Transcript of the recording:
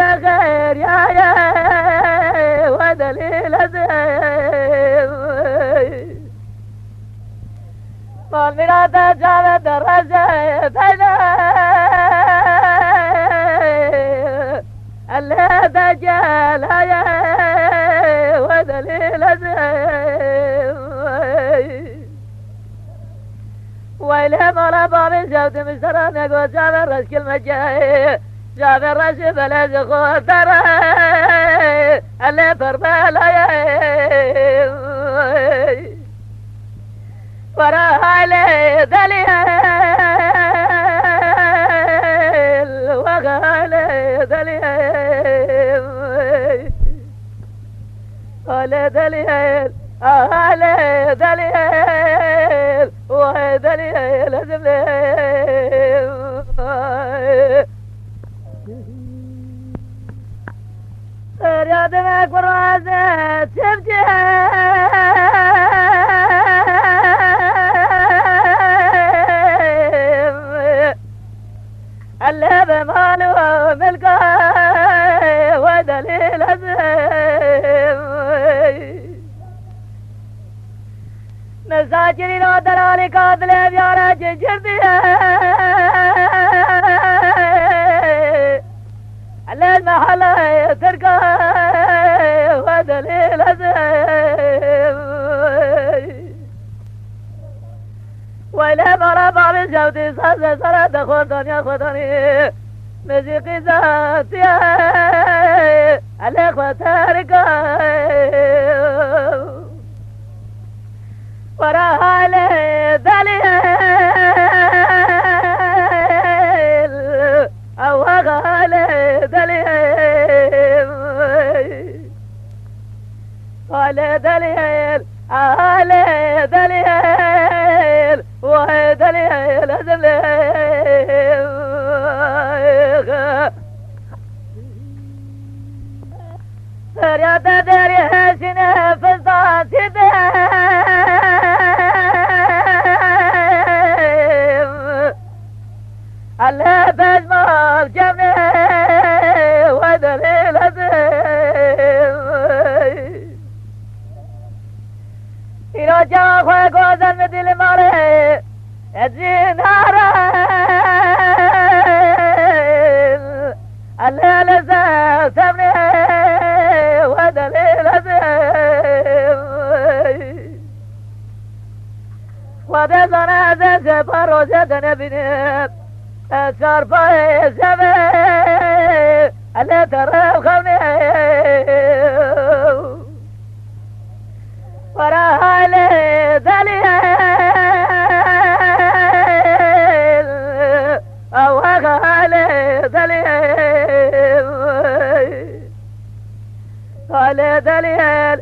خير يا ودليل زين والمراد جاب درجة بينا اللي دجال يا ودليل زين ويلهم ولا بابي جود مشترى نقول جاب الرش كل مجاي جاب الرش بلد خطر اللي بربلا يا ورا علي دليل وغالي دليل علي دليل علي دليل ودليل زبليل يا دمك برازة تبجي اللي بماله ملكه ودليل زين مساجرين ودلالي قابل بيارة جردية اللي المحلة تركه ودليل زين ويلي مرابع من جودي صار صار دخول دنيا خداني مزيقي ذاتي الإخوة تاركة وراها علي دليل أو علي دليل علي دليل علي دليل ودليل دليل يا تدري هاشنا فزات الله بجمال جميل ودليل دليل إلى جاء خوي قوزن مدل ماري الزينارة الله لزا سمني ودليل دليل ودزنا زي بروجة نبيني أسار باي زمي اللي ترى خوني وراها علي دليل أو علي دليل علي دليل